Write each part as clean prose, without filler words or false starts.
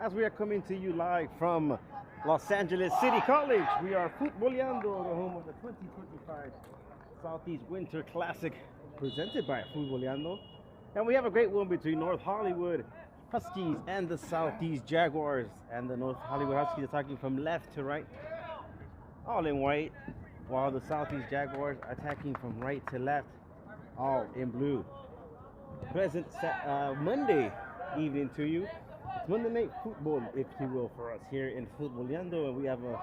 as we are coming to you live from Los Angeles City College. We are Futboleando, the home of the 2025 Southeast Winter Classic presented by Futboleando. And we have a great one between North Hollywood Huskies and the Southeast Jaguars. And the North Hollywood Huskies are attacking from left to right, all in white, while the Southeast Jaguars are attacking from right to left, all in blue. Pleasant Monday evening to you. It's Monday night football, if you will, for us here in Futboleando, and we have a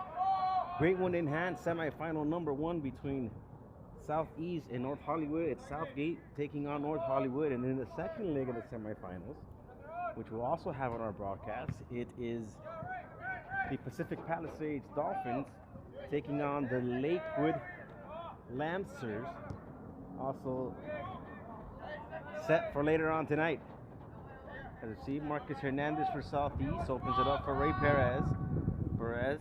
great one in hand, semifinal number one between Southeast and North Hollywood. It's Southgate taking on North Hollywood, and in the second leg of the semifinals, which we'll also have on our broadcast, it is the Pacific Palisades Dolphins taking on the Lakewood Lancers, also set for later on tonight. As you see, Marcus Hernandez for Southeast opens it up for Ray Perez. Perez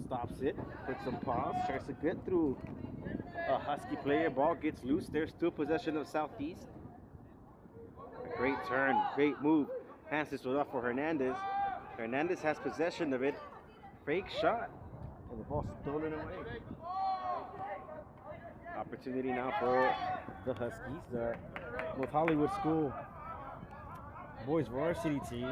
stops it, puts some pause, tries to get through a Husky player. Ball gets loose. There's still possession of Southeast. A great turn, great move. Hands this one off for Hernandez. Hernandez has possession of it. Fake shot, and the ball stolen away. Opportunity now for the Huskies, the North Hollywood School boys varsity team,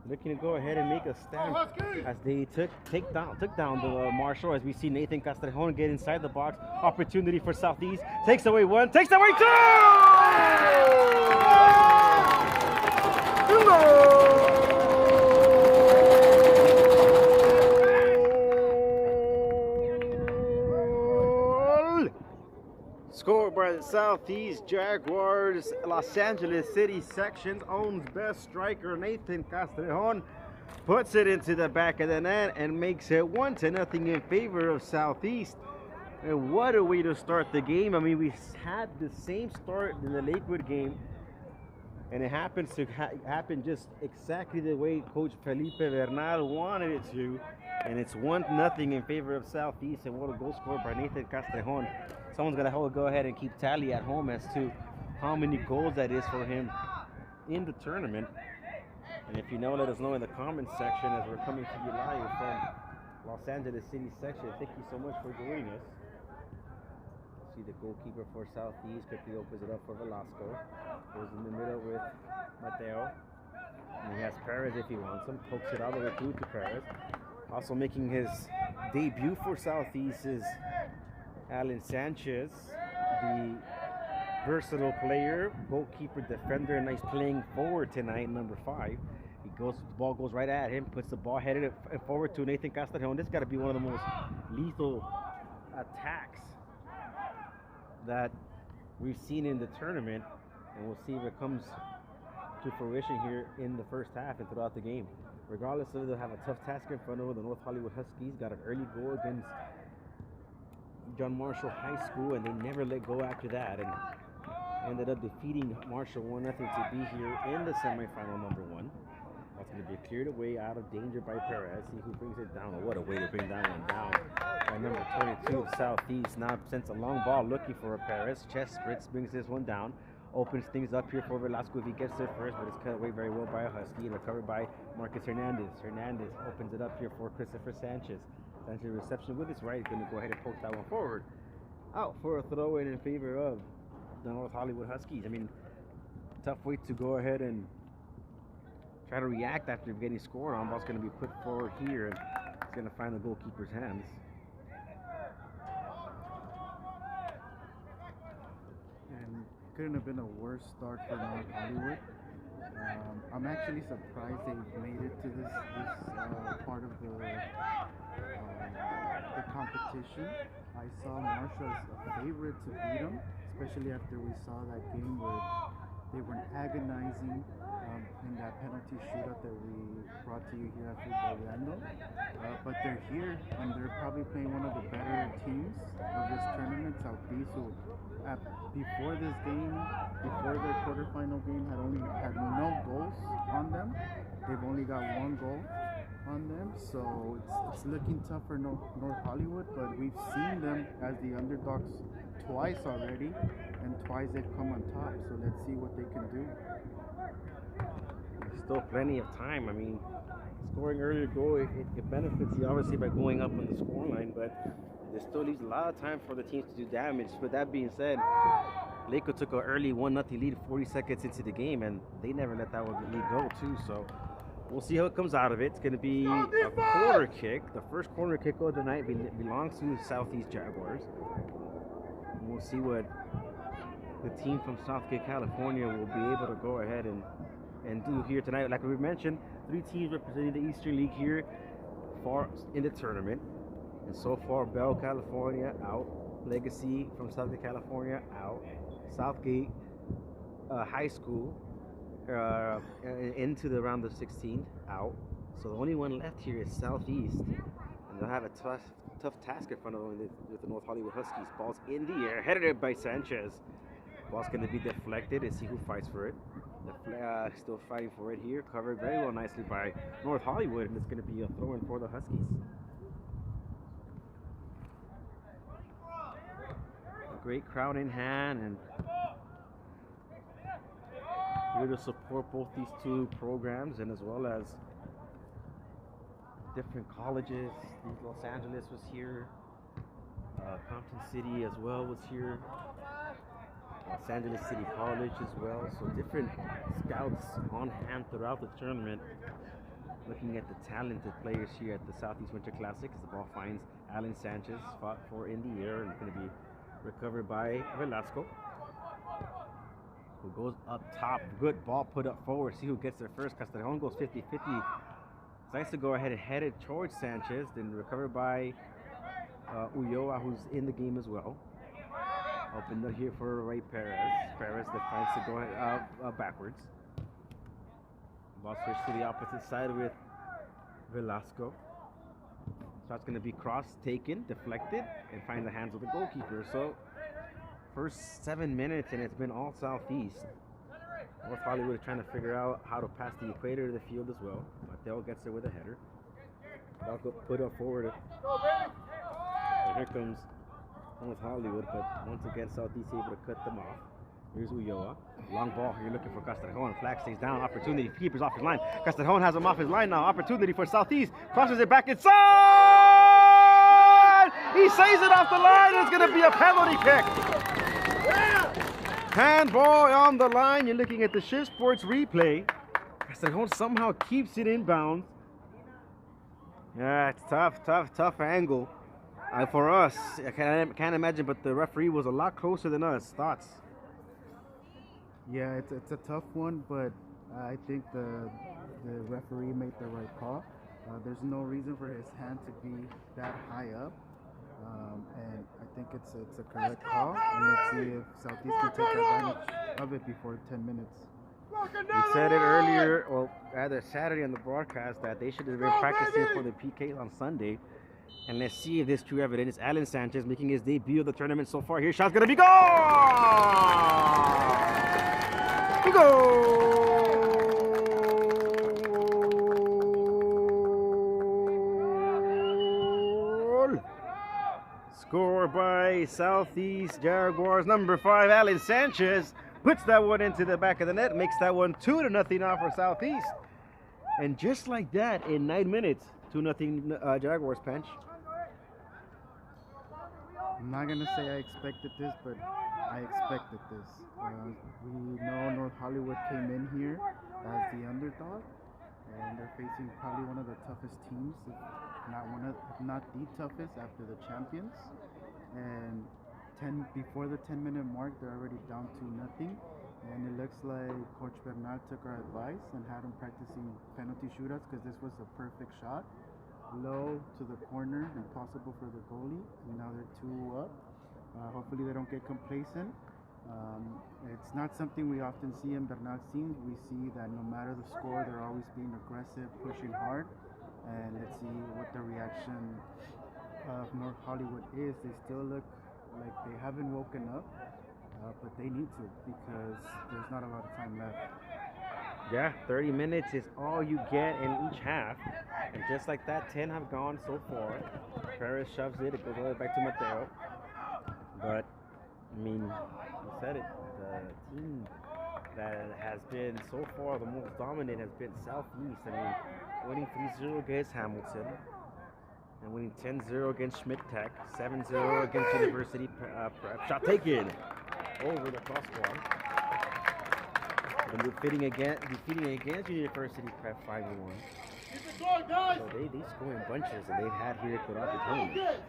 looking to go ahead and make a stand as they took down the Marshall. As we see Nathan Castrejon get inside the box. Opportunity for Southeast. Takes away one. Takes away two. Scored by the Southeast Jaguars. Los Angeles City Sections owns best striker Nathan Castrejon, puts it into the back of the net and makes it 1-0 in favor of Southeast. And what a way to start the game. I mean, we had the same start in the Lakewood game, and it happens to happen just exactly the way Coach Felipe Bernal wanted it to. And it's 1-0 in favor of Southeast, and what a goal scored by Nathan Castrejon. Someone's going to go ahead and keep tally at home as to how many goals that is for him in the tournament. And if you know, let us know in the comments section as we're coming to you live from Los Angeles City section. Thank you so much for joining us. See the goalkeeper for Southeast quickly opens it up for Velasco. Goes in the middle with Mateo. And he has Perez if he wants him. Pokes it all the way through to Perez. Also making his debut for Southeast is Alan Sanchez, the versatile player, goalkeeper, defender, nice playing forward tonight, number 5. The ball goes right at him, puts the ball headed forward to Nathan Castrejon. This got to be one of the most lethal attacks that we've seen in the tournament, and we'll see if it comes to fruition here in the first half and throughout the game. Regardless of they'll have a tough task in front of them, the North Hollywood Huskies got an early goal against John Marshall High School, and they never let go after that, and ended up defeating Marshall 1-0 to be here in the semifinal number 1. That's going to be cleared away out of danger by Perez. See who brings it down. What a way to bring that one down by number 22 of Southeast. Now sends a long ball looking for a Perez. Chest spritz brings this one down. Opens things up here for Velasco if he gets there first, but it's cut away very well by a Husky and recovered by Marcus Hernandez. Hernandez opens it up here for Christopher Sanchez. Sanchez reception with his right, going to go ahead and poke that one forward. Out for a throw in favor of the North Hollywood Huskies. I mean, tough way to go ahead and try to react after getting scored on. Ball's going to be put forward here, and it's going to find the goalkeeper's hands. And couldn't have been a worse start for North Hollywood. I'm actually surprised they made it to this part of the competition. I saw Marshall as a favorite to beat them, especially after we saw that game where they were agonizing in that penalty shootout that we brought to you here at Futboleando. But they're here, and they're probably playing one of the better teams of this tournament, Southeast, who before this game, before their quarterfinal game, had no goals on them. They've only got 1 goal on them, so it's looking tough for North Hollywood, but we've seen them as the underdogs twice already, and twice they've come on top, so let's see what they can do. still plenty of time. I mean, scoring earlier goal, it benefits you obviously by going up on the scoreline, but there still leaves a lot of time for the teams to do damage. With that being said, Lakewood took an early 1-0 lead 40 seconds into the game, and they never let that lead go too. So we'll see how it comes out of it. It's going to be a corner kick. The first corner kick of the night belongs to the Southeast Jaguars. And we'll see what the team from Southgate, California will be able to go ahead and do here tonight. Like we mentioned, 3 teams representing the Eastern League here far in the tournament. And so far, Bell, California out. Legacy from Southgate, California out. Southgate High School into the round of 16 out. So the only one left here is Southeast. And they'll have a tough task in front of them with the North Hollywood Huskies. Ball's in the air, headed by Sanchez. Ball's going to be deflected and see who fights for it. The still fighting for it here. Covered very well nicely by North Hollywood, and it's going to be a throw-in for the Huskies. A great crowd in hand, and here to support both these 2 programs, and as well as different colleges. Los Angeles was here. Compton City as well was here. Los Angeles City College as well. So different scouts on hand throughout the tournament, looking at the talented players here at the Southeast Winter Classic. As the ball finds Alan Sanchez, fought for in the air, and it's going to be recovered by Velasco, who goes up top. Good ball put up forward. See who gets there first. Castellon goes 50-50. Nice to go ahead and head it towards Sanchez, then recovered by Ulloa, who's in the game as well. Opened up here for Ray Perez. Perez defines to go ahead, backwards. Ball switched to the opposite side with Velasco. So that's going to be cross, taken, deflected, and find the hands of the goalkeeper. So first 7 minutes, and it's been all Southeast. North Hollywood is trying to figure out how to pass the equator to the field as well. Mateo gets there with a header. Ball put up forward. And here comes North Hollywood, but once again Southeast able to cut them off. Here's Ulloa. Long ball. You're looking for Castellon. Flag stays down. Opportunity. Keeper's off his line. Castellon has him off his line now. Opportunity for Southeast. Crosses it back inside. He saves it off the line. It's going to be a penalty kick. Handball on the line. You're looking at the Shift Sports replay. Castellon somehow keeps it in bounds. Yeah, it's tough angle. For us, I can't imagine, but the referee was a lot closer than us. Thoughts? Yeah, it's a tough one, but I think the referee made the right call. There's no reason for his hand to be that high up, and I think it's a correct call. And let's see if Southeast can take advantage of it before 10 minutes. We said it earlier, or rather Saturday on the broadcast, that they should have been practicing for the PK on Sunday. And let's see if this is true evidence. Alan Sanchez making his debut of the tournament so far. Here, shot's gonna be goal! Goal! Score by Southeast Jaguars. Number 5, Alan Sanchez puts that one into the back of the net, makes that one 2-0 off for Southeast. And just like that, in 9 minutes, 2-0 Jaguars bench. I'm not going to say I expected this, but I expected this. We know North Hollywood came in here as the underdog, and they're facing probably one of the toughest teams, if not the toughest after the champions. And before the 10-minute mark, they're already down 2-0. And it looks like Coach Bernal took our advice and had him practicing penalty shootouts, because this was a perfect shot. Low to the corner, impossible for the goalie, and now they're 2 up. Hopefully they don't get complacent. It's not something we often see in Bernal's teams. We see that no matter the score, they're always being aggressive, pushing hard. And let's see what the reaction of North Hollywood is. They still look like they haven't woken up, but they need to, because there's not a lot of time left. Yeah, 30 minutes is all you get in each half. And just like that, 10 have gone so far. Perez shoves it. It goes all the way back to Mateo. But, I mean, you said it. The team that has been so far the most dominant has been Southeast. I mean, winning 3-0 against Hamilton, and winning 10-0 against Schmidt Tech, 7-0 against University Prep. Shot taken over the crossbar. Defeating against University Prep 5-1. So they score in bunches, and they've had here good opportunities.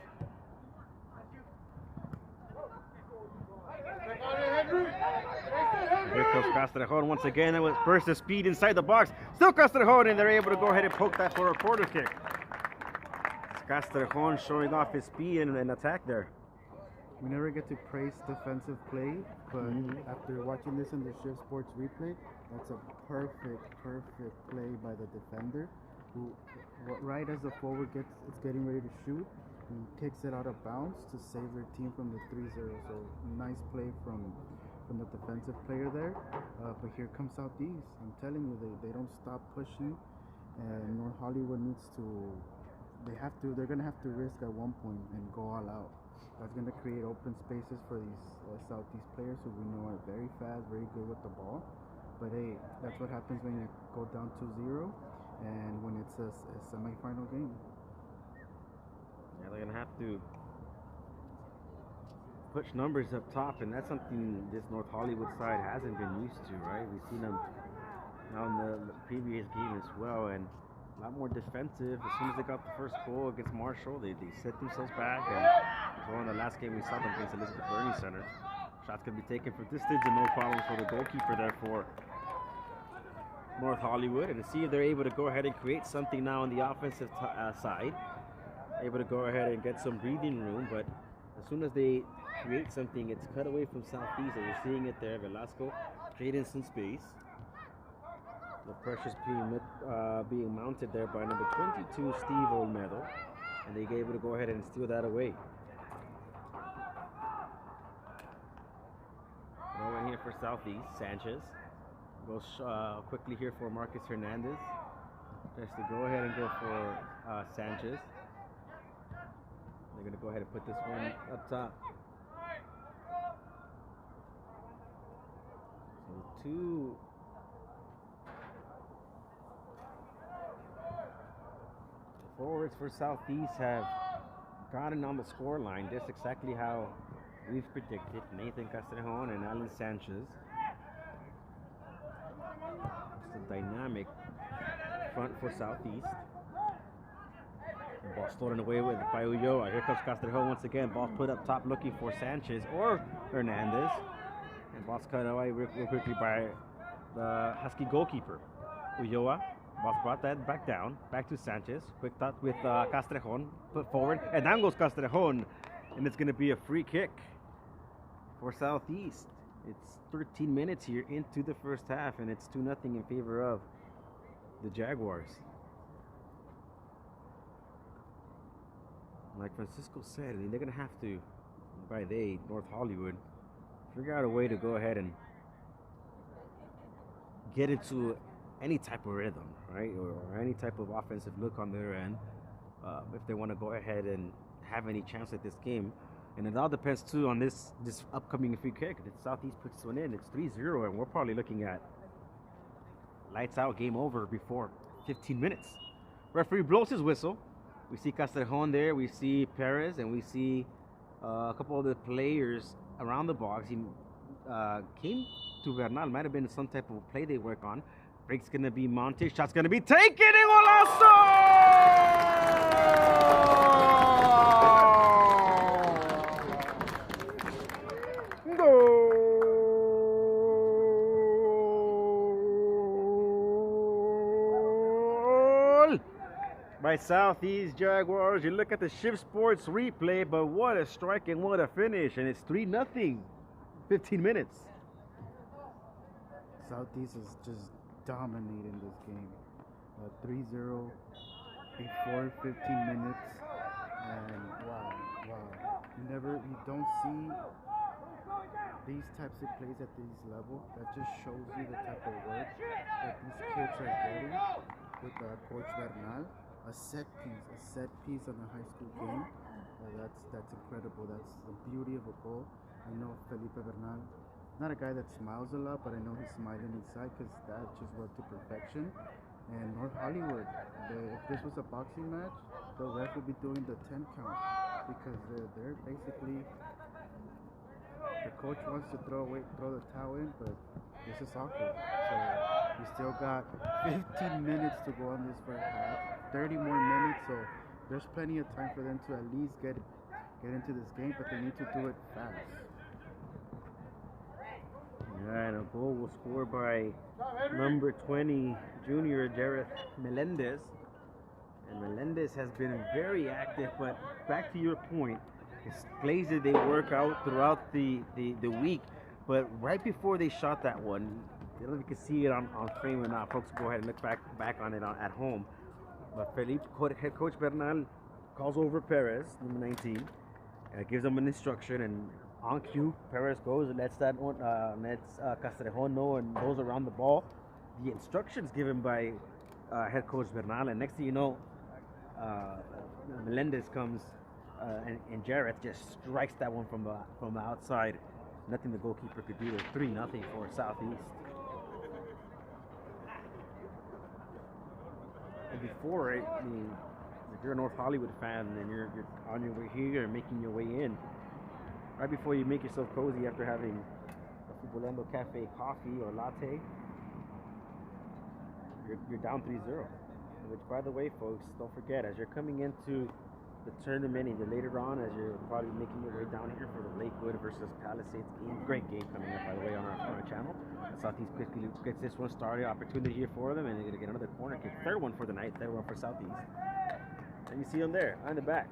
Here comes Castrejon once again. That was burst of speed inside the box. Still Castrejon, and they're able to go ahead and poke that for a quarter kick. Castrejon showing off his speed and attack there. We never get to praise defensive play, but after watching this in the Shift Sports replay, that's a perfect play by the defender, who right as the forward is getting ready to shoot, and kicks it out of bounds to save their team from the 3-0. So nice play from the defensive player there. But here comes Southeast. I'm telling you, they don't stop pushing, and North Hollywood needs to. They're gonna have to risk at one point and go all out. That's going to create open spaces for these Southeast players who we know are very fast, very good with the ball. But hey, that's what happens when you go down 2-0 and when it's a semi-final game. Yeah, they're going to have to push numbers up top, and that's something this North Hollywood side hasn't been used to, right? We've seen them now in the previous game as well, and a lot more defensive. As soon as they got the first goal against Marshall, they set themselves back. And so in the last game we saw them against Elizabeth Learning Center. Shots can be taken from distance and no problem for the goalkeeper there for North Hollywood. And to see if they're able to go ahead and create something now on the offensive side. Able to go ahead and get some breathing room, but as soon as they create something, it's cut away from Southeast. And you're seeing it there. Velasco straight in some space. The pressure's being mounted there by number 22, Steve Olmedo, and they able to go ahead and steal that away. Over here for Southeast, Sanchez goes quickly here for Marcus Hernandez. Tries to go ahead and go for Sanchez. They're going to go ahead and put this one up top. So two. Forwards for Southeast have gotten on the score line, just exactly how we've predicted. Nathan Castrejon and Alan Sanchez. It's a dynamic front for Southeast. The ball stolen away by Ulloa. Here comes Castrejon once again. Ball put up top looking for Sanchez or Hernandez. And ball's cut away real quickly by the Husky goalkeeper. Ulloa. Ball's brought that back down, back to Sanchez. Quick touch with Castrejon, put forward, and down goes Castrejon, and it's going to be a free kick for Southeast. It's 13 minutes here into the first half, and it's 2-0 in favor of the Jaguars. Like Francisco said, I mean, they're going to have to, by they, North Hollywood, figure out a way to go ahead and get into any type of rhythm, right, or any type of offensive look on their end, if they want to go ahead and have any chance at this game. And it all depends too on this upcoming free kick. If Southeast puts one in, it's 3-0, and we're probably looking at lights out, game over before 15 minutes. Referee blows his whistle. We see Castrejon there, we see Perez, and we see a couple of the players around the box. He came to Bernal, might have been some type of play they work on. Break's gonna be mounted, shot's gonna be taken, and golazo! Goal by Southeast Jaguars. You look at the Shift Sports replay, but what a strike and what a finish, and it's 3-0, 15 minutes. Southeast is just dominating this game. 3-0 before 15 minutes, and wow. You don't see these types of plays at this level. That just shows you the type of work that these kids are getting with Coach Bernal. A set piece on a high school game. That's incredible. That's the beauty of a goal. I know Felipe Bernal not a guy that smiles a lot, but I know he's smiling inside because that just worked to perfection. And North Hollywood, if this was a boxing match, the ref would be doing the 10 count because they're basically, the coach wants to throw the towel in, but this is soccer. So we still got 15 minutes to go on this first half, 30 more minutes, so there's plenty of time for them to at least get into this game, but they need to do it fast. Yeah, and a goal was scored by number 20, Junior Jareth Melendez. And Melendez has been very active, but back to your point, it's plays that they work out throughout the week, but right before they shot that one, I don't know if you can see it on frame or not. Folks, go ahead and look back on it at home. But head coach Bernal calls over Perez, number 19, gives him an instruction, and on cue, Perez goes and lets Castrejon know and goes around the ball. The instructions given by head coach Bernal, and next thing you know, Melendez comes and Jareth just strikes that one from the outside. Nothing the goalkeeper could do. 3-0 for Southeast. And before it, I mean, if you're a North Hollywood fan and you're on your way here and making your way in, right before you make yourself cozy after having a Futbolando Cafe coffee or latte, you're down 3-0. Which, by the way, folks, don't forget, as you're coming into the tournament either later on, as you're probably making your way down here for the Lakewood versus Palisades game, great game coming up, by the way, on our channel. Southeast quickly gets this one started, opportunity here for them, and they're going to get another corner kick. Third one for the night, third one for Southeast. And you see them there, on the back.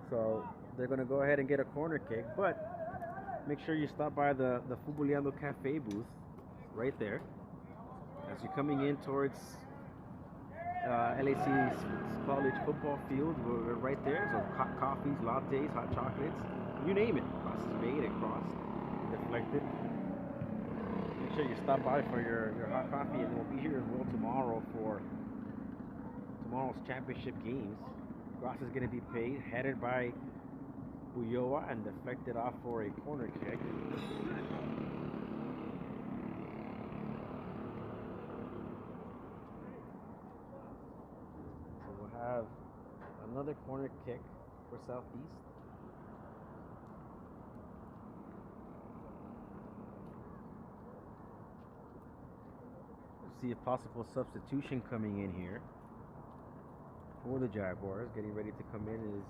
So they're going to go ahead and get a corner kick, but make sure you stop by the Futbolando Cafe booth right there. As you're coming in towards LAC's college football field, we're right there. So hot coffees, lattes, hot chocolates, you name it. Cross is made and crossed, deflected. Make sure you stop by for your hot coffee, and we'll be here as well tomorrow for tomorrow's championship games. Cross is going to be paid, headed by Ulloa, and deflected off for a corner kick. Have another corner kick for Southeast. Let's see a possible substitution coming in here for the Jaguars. Getting ready to come in is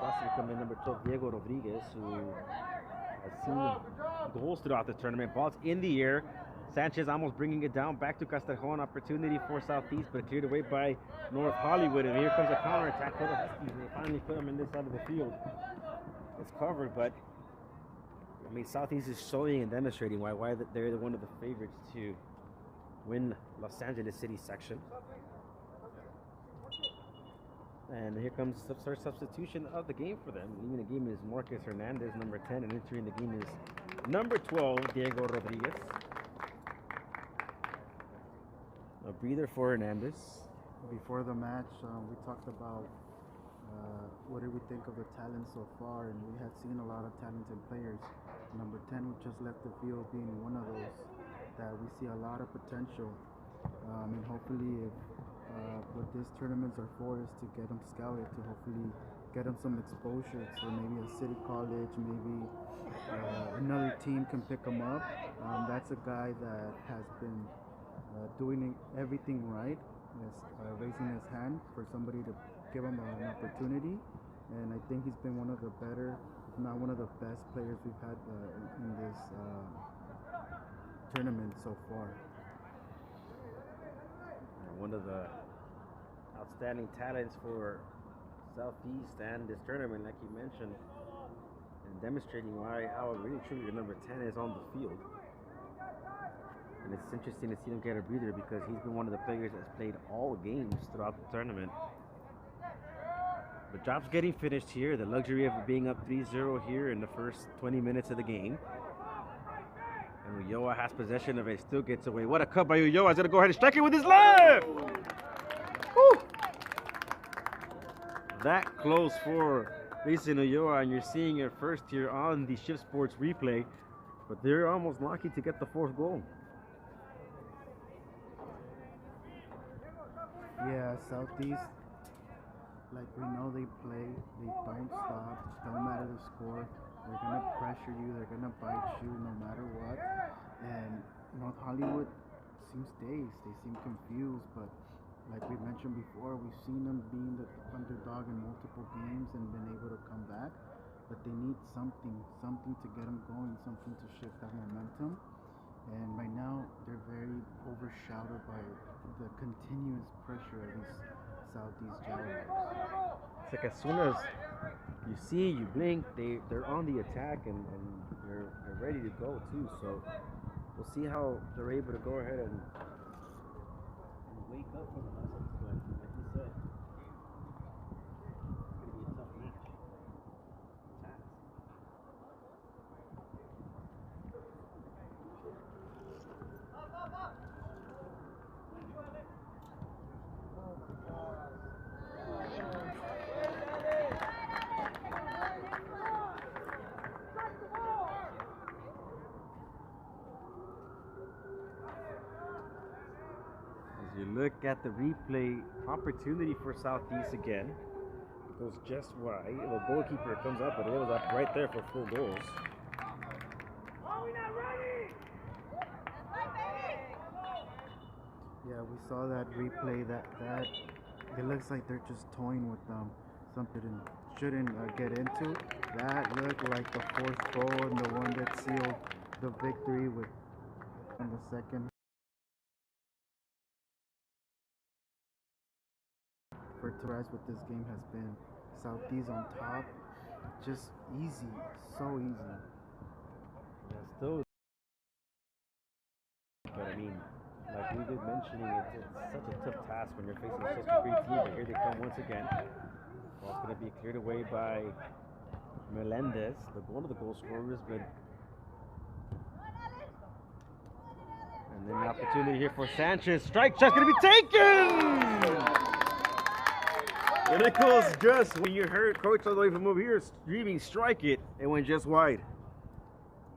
possibly come in number 12, Diego Rodriguez, who has seen goals throughout the tournament. Ball's in the air. Sanchez almost bringing it down, back to Castrejon, opportunity for Southeast, but cleared away by North Hollywood, and here comes a counterattack for the Huskies. They finally put them in this side of the field. It's covered, but I mean, Southeast is showing and demonstrating why they're one of the favorites to win Los Angeles City section. And here comes the first substitution of the game for them. Leaving the game is Marcus Hernandez, number 10, and entering the game is number 12, Diego Rodriguez. A breather for Hernandez. Before the match, we talked about what did we think of the talent so far, and we had seen a lot of talented players. Number 10, who just left the field, being one of those that we see a lot of potential. And hopefully, if what these tournaments are for is to get them scouted, to hopefully get them some exposure to maybe a city college, maybe another team can pick them up. That's a guy that has been doing everything right, raising his hand for somebody to give him an opportunity, and I think he's been one of the better, if not one of the best players we've had in this tournament so far. One of the outstanding talents for Southeast and this tournament, like you mentioned, and demonstrating how really truly the number 10 is on the field. And it's interesting to see him get a breather because he's been one of the players that's played all games throughout the tournament. The job's getting finished here. The luxury of being up 3-0 here in the first 20 minutes of the game. And Ulloa has possession of it, still gets away. What a cut by Ulloa. He's going to go ahead and strike it with his left! Woo! That close for Listen, Ulloa, and you're seeing it first here on the Shift Sports replay, but they're almost lucky to get the fourth goal. Yeah, Southeast, like we know they play, they don't stop, don't matter the score. They're gonna pressure you, they're gonna bite you no matter what. And North Hollywood seems dazed, they seem confused, but like we mentioned before, we've seen them being the underdog in multiple games and been able to come back. But they need something to get them going, something to shift that momentum. And right now, they're very overshadowed by the continuous pressure of these Southeast Jaguars. It's like as soon as you see, you blink, they're on the attack and they're ready to go too. So we'll see how they're able to go ahead and wake up from the hustle. But like you said, it's going to be a tough match. You look at the replay, opportunity for Southeast again. It goes just wide. The goalkeeper comes up, but it was up right there for 4 goals. Yeah, we saw that replay. That it looks like they're just toying with something shouldn't get into. That looked like the 4th goal and the one that sealed the victory with in the second. For Torres, what this game has been, Southeast on top, just easy, so easy. Yeah, still, but I mean, like we've been mentioning, it's such a tough task when you're facing such a great team. But here they come once again. Ball's going to be cleared away by Melendez, one of the goal scorers, but. And then an opportunity here for Sanchez. Strike shot's going to be taken! And it goes just when you heard Coach all the way from over here screaming, strike it, it went just wide.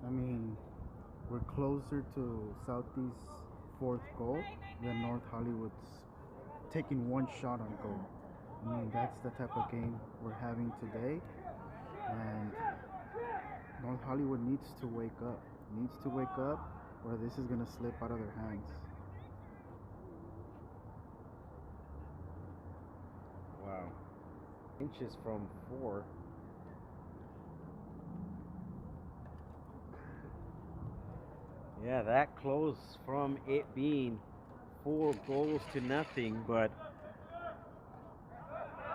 I mean, we're closer to Southeast's 4th goal than North Hollywood's taking 1 shot on goal. I mean, that's the type of game we're having today. And North Hollywood needs to wake up. Or this is going to slip out of their hands. Wow. Inches from 4. Yeah, that close from it being 4 goals to nothing, but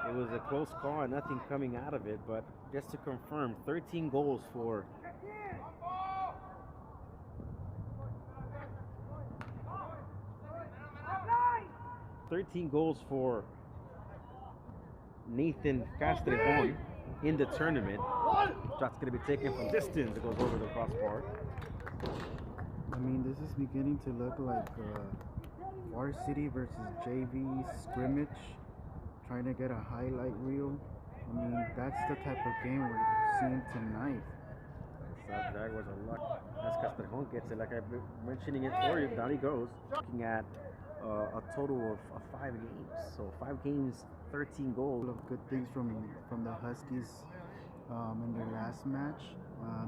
it was a close call and nothing coming out of it. But just to confirm, 13 goals for Nathan Castrejon in the tournament. Shot's going to be taken from distance. It goes over the crossbar. I mean, this is beginning to look like varsity versus JV scrimmage, trying to get a highlight reel. I mean, that's the type of game we're seeing tonight. South Jaguars are lucky. As Castrejon gets it, like I've been mentioning it for you, down he goes. Looking at a total of 5 games. So 5 games, 13 goals. Of good things from the Huskies in their last match.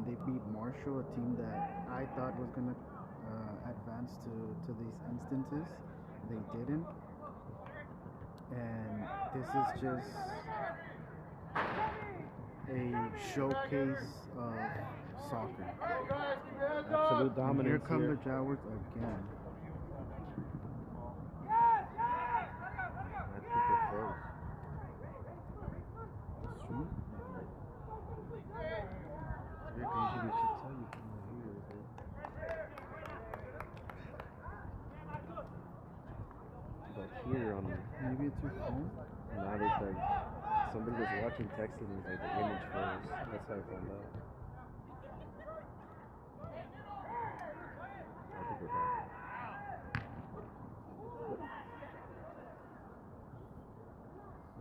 They beat Marshall, a team that I thought was going to advance to these instances. They didn't. And this is just a showcase of soccer. Absolute dominance. And here come the Jaguars again. I think it froze. It's true. Usually should tell you from the here, but here on Maybe it's your phone. now they like somebody was watching texting and like the image froze. That's how I found out. I think we're back.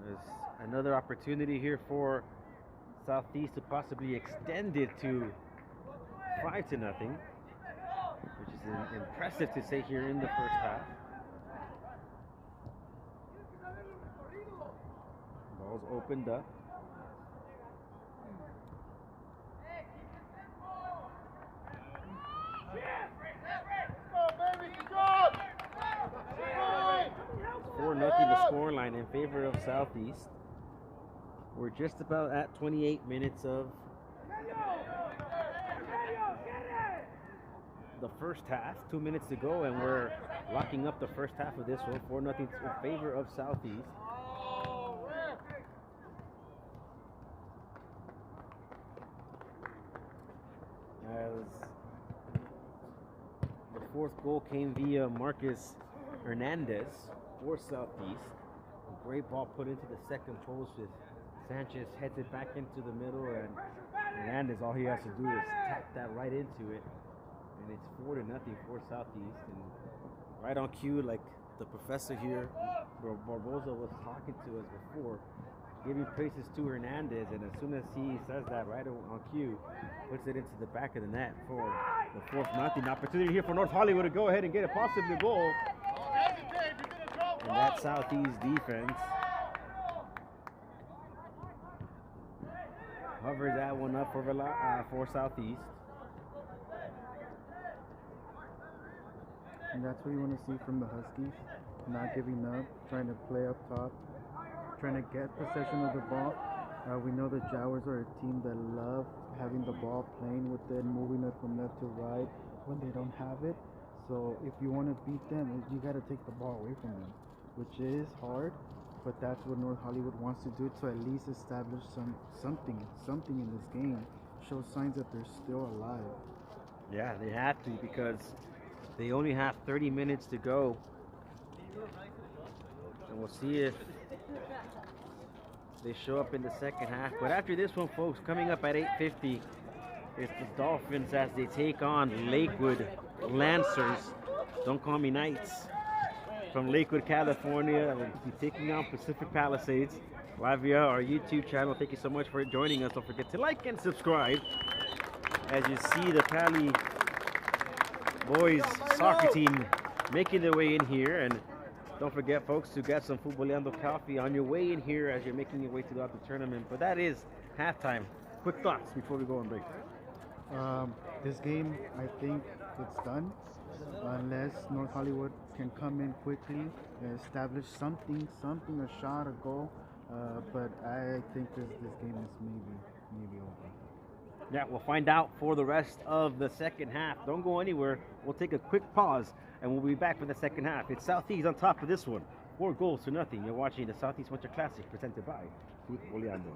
There's another opportunity here for Southeast to possibly extend it to 5-0, which is impressive to say here in the first half. Ball's opened up. It's 4-0 the score line in favor of Southeast. We're just about at 28 minutes of the first half, 2 minutes to go, and we're locking up the first half of this one. 4-0 in favor of Southeast. As the fourth goal came via Marcus Hernandez for Southeast. A great ball put into the second post with Sanchez heads it back into the middle, and Hernandez, all he has to do is tap that right into it. And it's 4-0 for Southeast. And right on cue, like the professor here, Barbosa, was talking to us before, giving praises to Hernandez, and as soon as he says that right on cue, puts it into the back of the net for the 4-0 opportunity here for North Hollywood to go ahead and get a possible goal. And that Southeast defense hovers that one up for Southeast. And that's what you want to see from the Huskies, not giving up, trying to play up top, trying to get possession of the ball. We know the Jaguars are a team that love having the ball, playing with it, moving it from left to right when they don't have it. So if you want to beat them, you got to take the ball away from them, which is hard, but that's what North Hollywood wants to do, to at least establish something in this game, show signs that they're still alive. Yeah, they have to, because they only have 30 minutes to go. And we'll see if they show up in the second half. But after this one, folks, coming up at 8:50, it's the Dolphins as they take on Lakewood Lancers. Don't Call Me Knights from Lakewood, California. We'll be taking on Pacific Palisades live via our YouTube channel. Thank you so much for joining us. Don't forget to like and subscribe as you see the Pali boys soccer team making their way in here. And don't forget, folks, to get some Futboleando coffee on your way in here as you're making your way throughout the tournament. But that is halftime. Quick thoughts before we go on break. This game, I think it's done unless North Hollywood can come in quickly, establish something, a shot, a goal. But I think this game is maybe over. Yeah, we'll find out for the rest of the second half. Don't go anywhere. We'll take a quick pause, and we'll be back for the second half. It's Southeast on top of this one. 4-0. You're watching the Southeast Winter Classic presented by Futboleando.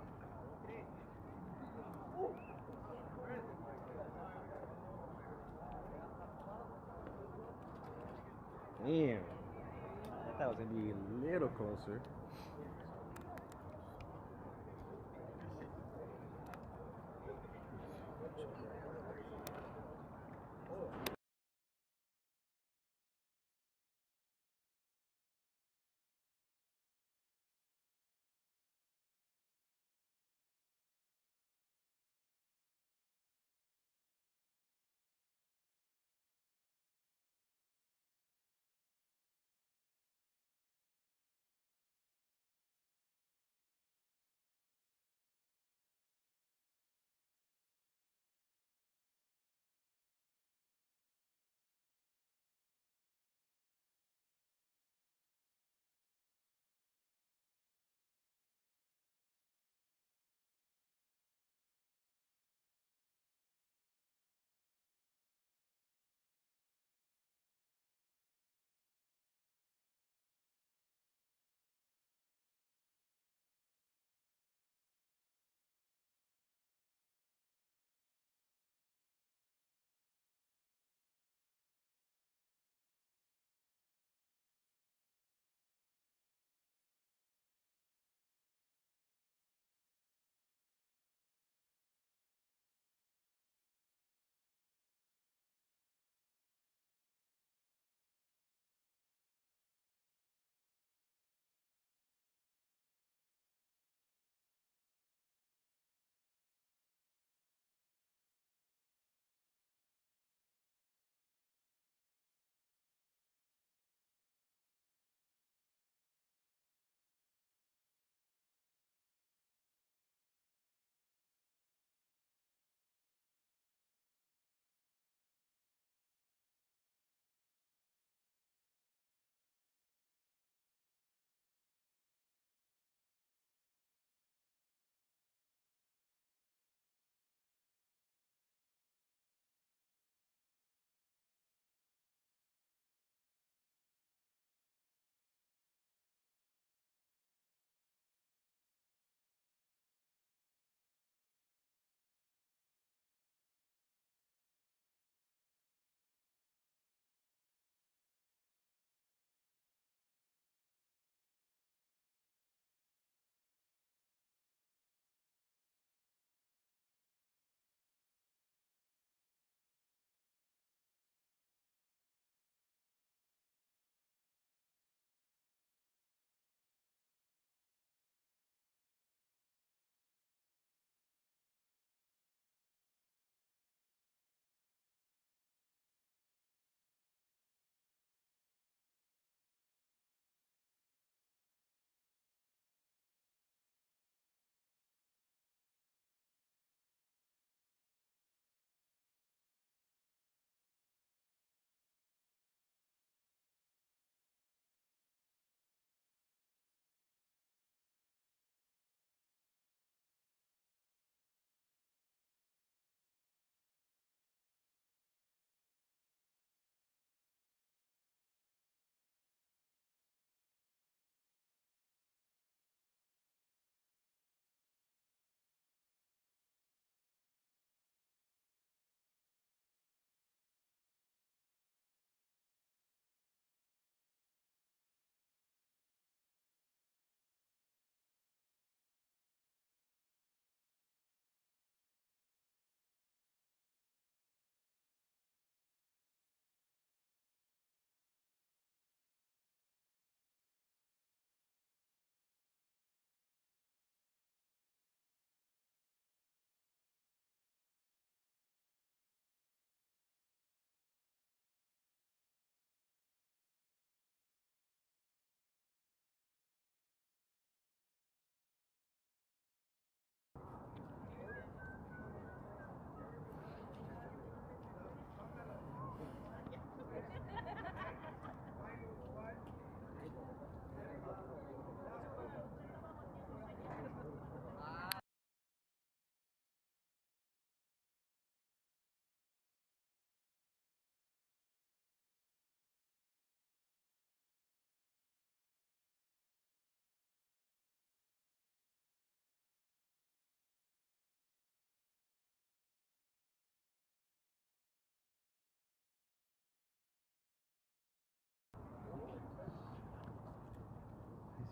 Damn. I thought it was going to be a little closer.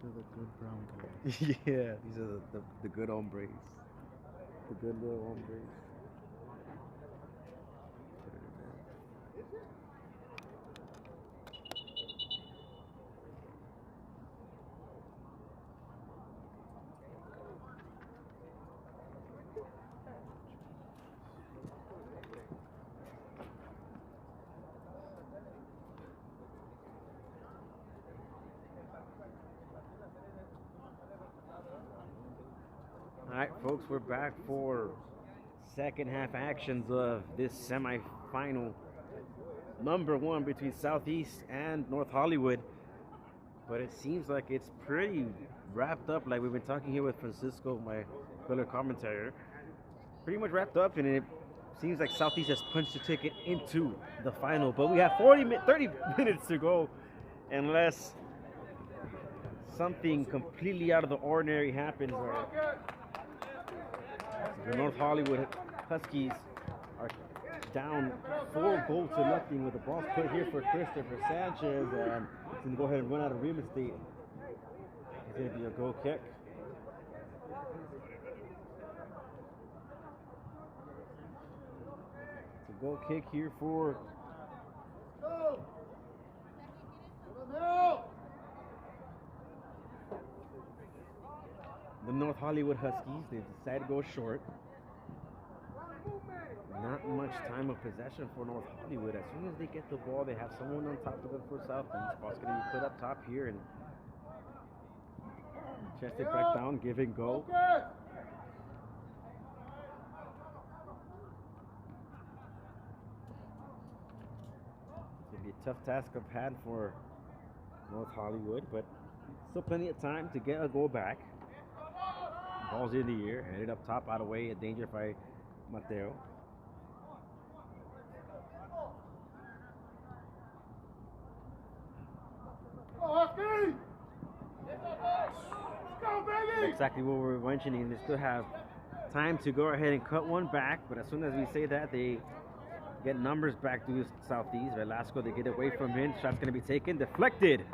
are the good brown boys. Yeah, these are the good hombres. The good little hombres. All right, folks, we're back for second half actions of this semifinal number one between Southeast and North Hollywood. But it seems like it's pretty wrapped up, like we've been talking here with Francisco, my fellow commentator. Pretty much wrapped up, and it seems like Southeast has punched the ticket into the final. But we have 30 minutes to go, unless something completely out of the ordinary happens. Or the North Hollywood Huskies are down 4-0 with the ball put here for Christopher Sanchez, and he's going to go ahead and run out of real estate. It's going to be a goal kick. It's a goal kick here for the North Hollywood Huskies. They decide to go short. Not much time of possession for North Hollywood. As soon as they get the ball, they have someone on top of them for Southeast. Ball's going to be put up top here and chest it back down, give and go. It's going to be a tough task of hand for North Hollywood, but still plenty of time to get a goal back. Ball's in the air, headed up top, out of the way, a danger by Mateo. Exactly what we were mentioning. They still have time to go ahead and cut one back, but as soon as we say that, they get numbers back to Southeast. Velasco, they get away from him. Shot's going to be taken, deflected,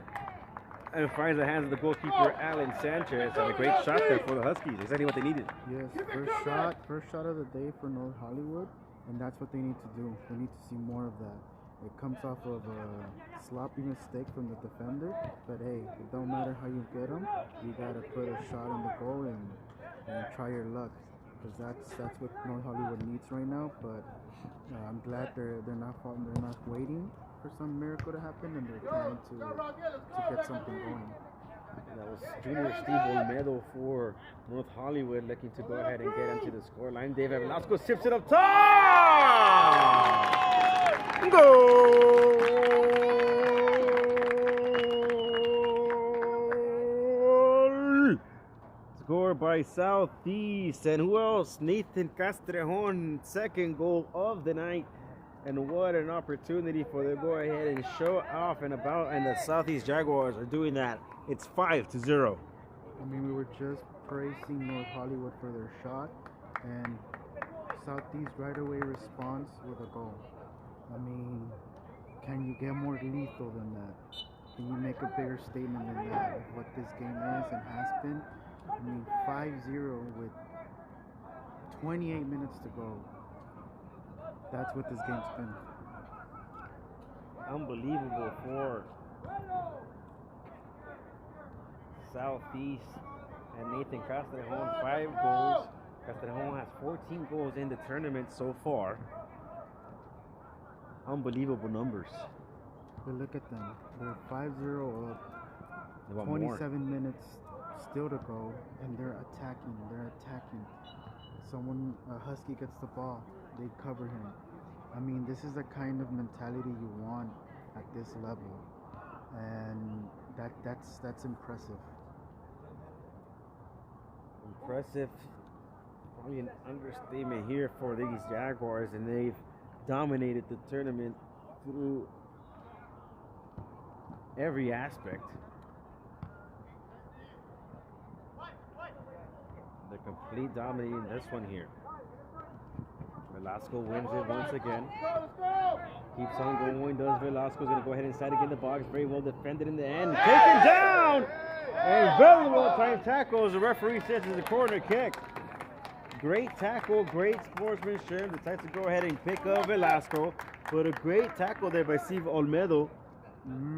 and finds the hands of the goalkeeper, Alan Sanchez. And a great shot there for the Huskies. Exactly what they needed. Yes, first shot of the day for North Hollywood, and that's what they need to do. They need to see more of that. It comes off of a sloppy mistake from the defender, but hey, it don't matter how you get them. You gotta put a shot in the goal and try your luck, because that's what North Hollywood needs right now. But I'm glad they're not waiting for some miracle to happen, and they're trying to get something going. That was Junior Steve Olmedo for North Hollywood, looking to go ahead and get into the scoreline. David Velasco sips it up top. Goal! Scored by Southeast, and who else? Nathan Castrejon, second goal of the night. And what an opportunity for them to go ahead and show off and about, and the Southeast Jaguars are doing that. It's 5-0. I mean, we were just praising North Hollywood for their shot, and Southeast right away responds with a goal. I mean, can you get more lethal than that? Can you make a bigger statement than that of what this game is and has been? I mean, 5-0 with 28 minutes to go. That's what this game's been. Unbelievable for Southeast and Nathan Castrejon, 5 goals. Castrejon has 14 goals in the tournament so far. Unbelievable numbers. But look at them. They're 5-0 up. 27 minutes still to go, and they're attacking. A Husky gets the ball, they cover him. I mean, this is the kind of mentality you want at this level, and that's impressive. Impressive, probably an understatement here for these Jaguars, and they've dominated the tournament through every aspect. They're complete dominating this one here. Velasco wins it once again. Keeps on going, does Velasco's going to go ahead inside again the box. Very well defended in the end. Taken down And very well timed tackle as the referee says it's a corner kick. Great tackle, great sportsmanship. Decides to go ahead and pick up Velasco. But a great tackle there by Steve Olmedo.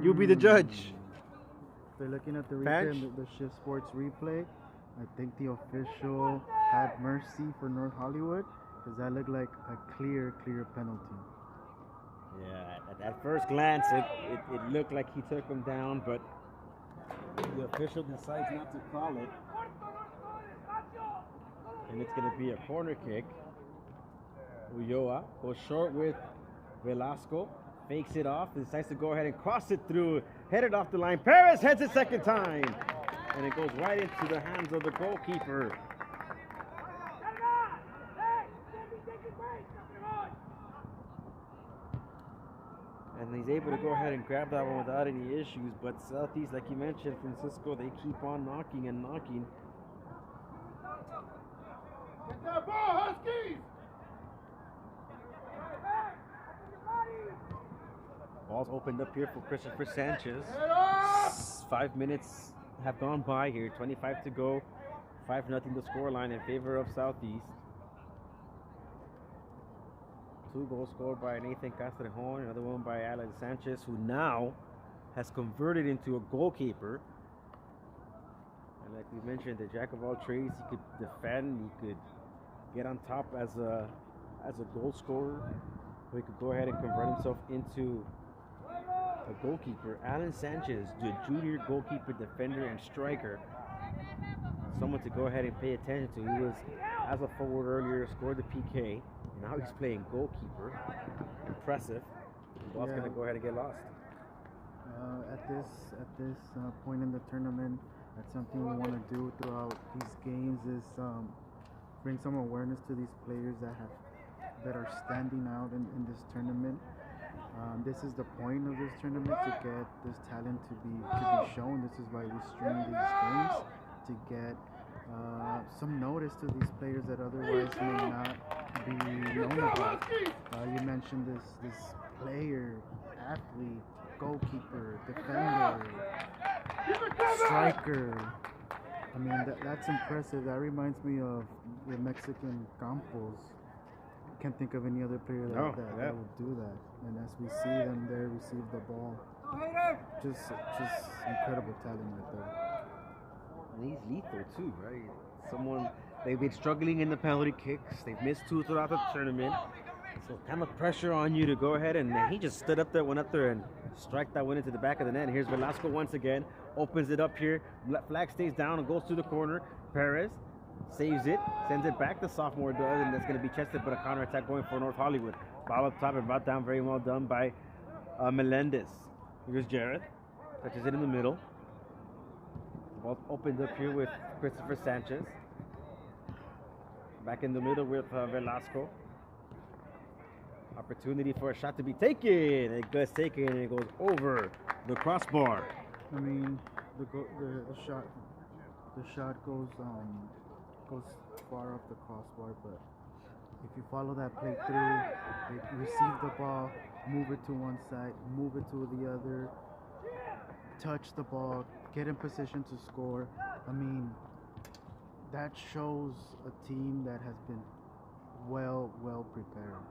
You'll be the judge. They're looking at the replay, the Shift Sports replay. I think the official had mercy for North Hollywood because that looked like a clear penalty. Yeah, at first glance, it looked like he took him down, but the official decides not to call it. And it's going to be a corner kick. Ulloa goes short with Velasco, fakes it off, and decides to go ahead and cross it through, headed off the line. Perez heads it second time, and it goes right into the hands of the goalkeeper. And he's able to go ahead and grab that one without any issues. But Southeast, like you mentioned, Francisco, they keep on knocking and knocking. Get that ball, Huskies! Ball's opened up here for Christopher Sanchez. 5 minutes have gone by here. 25 to go. 5-0 the scoreline in favor of Southeast. 2 goals scored by Nathan Castrejon, another one by Alex Sanchez, who now has converted into a goalkeeper. And like we mentioned, the jack of all trades, he could defend, he could get on top as a goal scorer, or he could go ahead and convert himself into a goalkeeper. Alan Sanchez, the junior goalkeeper, defender, and striker. Someone to go ahead and pay attention to. He was, as a forward earlier, scored the PK. Now he's playing goalkeeper. Impressive. The ball's going to go ahead and get lost. At this point in the tournament, that's something we want to do throughout these games is bring some awareness to these players that are standing out in this tournament. This is the point of this tournament, to get this talent to be shown. This is why we stream these games, to get some notice to these players that otherwise may not be known about. You mentioned this player, athlete, goalkeeper, defender, striker. I mean, that's impressive. That reminds me of the Mexican Campos. Can't think of any other player that would do that. And as we see them there receive the ball, just incredible talent right there. And he's lethal too, right? They've been struggling in the penalty kicks. They've missed 2 throughout the tournament. So kind of pressure on you to go ahead, and he just stood up there, went up there and strike that one into the back of the net. And here's Velasco once again, opens it up here. Flag stays down and goes to the corner. Perez saves it, sends it back. The sophomore does, and that's going to be chested, but a counterattack going for North Hollywood. Ball up top and brought down, very well done by Melendez. Here's Jareth, touches it in the middle. The ball opened up here with Christopher Sanchez. Back in the middle with Velasco. Opportunity for a shot to be taken. It gets taken and it goes over the crossbar. I mean, the shot goes far off the crossbar, but if you follow that play through, they receive the ball, move it to one side, move it to the other, touch the ball, get in position to score. I mean, that shows a team that has been well prepared.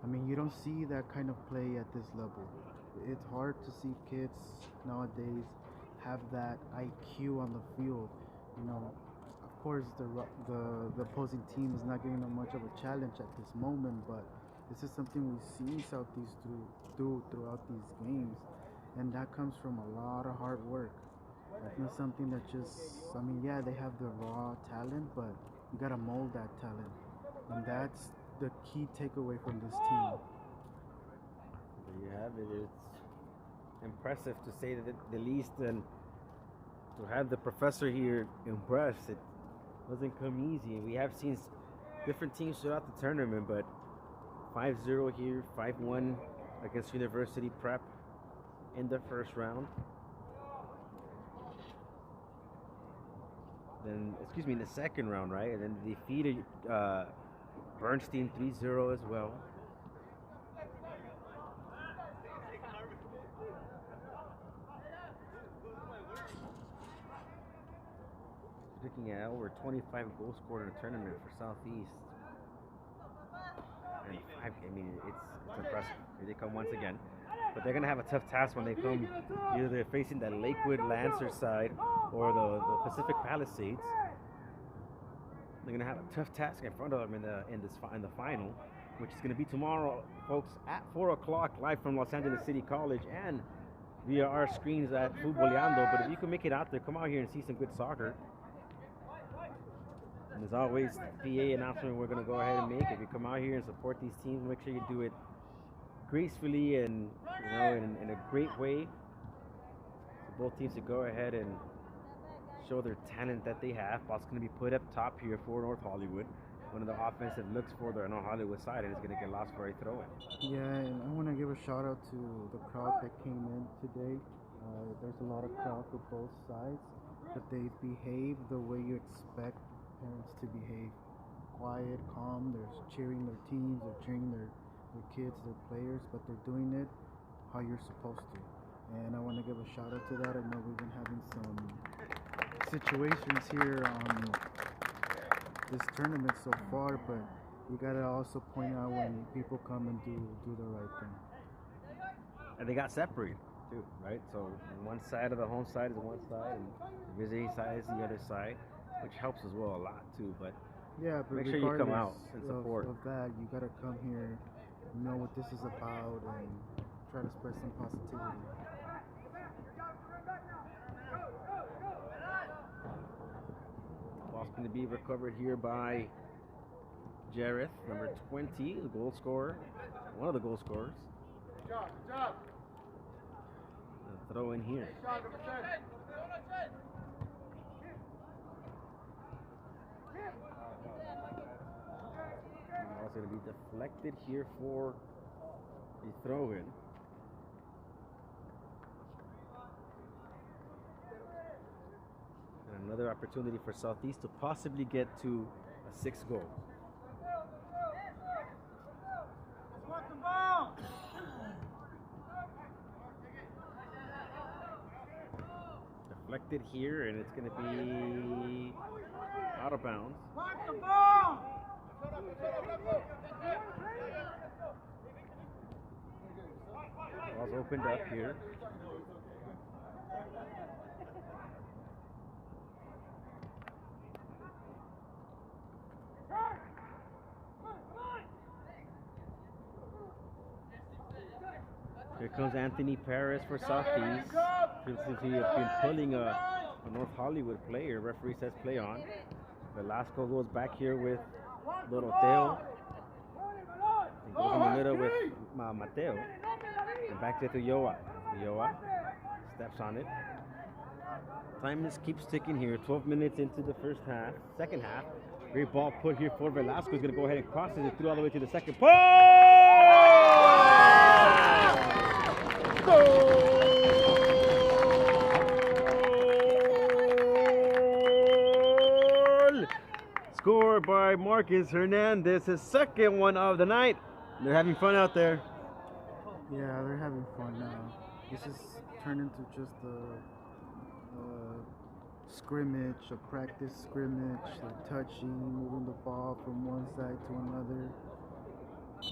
I mean, you don't see that kind of play at this level. It's hard to see kids nowadays have that IQ on the field. You know, of course, the opposing team is not giving them much of a challenge at this moment, but this is something we see Southeast do throughout these games, and that comes from a lot of hard work. That's not something that just, I mean, yeah, they have the raw talent, but you gotta mold that talent, and that's the key takeaway from this team. There you have it. It's impressive to say the least, and to have the professor here impressed, it doesn't come easy. We have seen different teams throughout the tournament, but 5-0 here, 5-1 against University Prep in the first round. Then, in the second round, right? And then they defeated Bernstein 3-0 as well. looking at over 25 goals scored in a tournament for Southeast. And it's impressive. Here they come once again. But they're going to have a tough task when they come. Either they're facing that Lakewood Lancer side or the Pacific Palisades. They're going to have a tough task in front of them in the final, which is going to be tomorrow, folks, at 4 o'clock, live from Los Angeles City College and via our screens at Futboleando. But if you can make it out there, come out here and see some good soccer. And as always, the PA announcement we're going to go ahead and make. If you come out here and support these teams, make sure you do it gracefully and in a great way. So both teams to go ahead and show their talent that they have. Ball's going to be put up top here for North Hollywood. One of the offensive looks for the North Hollywood side, and it's going to get lost for a throw-in. Yeah, and I want to give a shout out to the crowd that came in today. There's a lot of crowd for both sides, but they behave the way you expect parents to behave. Quiet, calm, they're cheering their teams, they're cheering their kids, their players, but they're doing it how you're supposed to. And I want to give a shout out to that. I know we've been having some situations here on this tournament so far, but you gotta also point out when people come and do the right thing. And they got separated too, right? So one side of the home side is one side, and the visiting side is the other side, which helps as well a lot too. But yeah, but make sure you come out and support. Of that, you gotta come here, know what this is about, and try to spread some positivity. Ball's going to be recovered here by Jareth, number 20, the goal scorer, one of the goal scorers. Good job. A throw in here. Ball's going to be deflected here for a throw in. And another opportunity for Southeast to possibly get to a 6th goal. Deflected here, and it's going to be out of bounds. Ball's opened up here. Here comes Anthony Perez for Southeast. Since he has been pulling a North Hollywood player, referee says play on. Velasco goes back here with Doroteo. He goes in the middle with Mateo. And back to Yoa. Yoa steps on it. Time just keeps ticking here. 12 minutes into the second half. Great ball put here for Velasco. He's going to go ahead and cross it through all the way to the second post. Goal! Scored by Marcus Hernandez, his second one of the night. They're having fun out there. Yeah, they're having fun now. This has turned into just a scrimmage, a practice scrimmage, like touching, moving the ball from one side to another.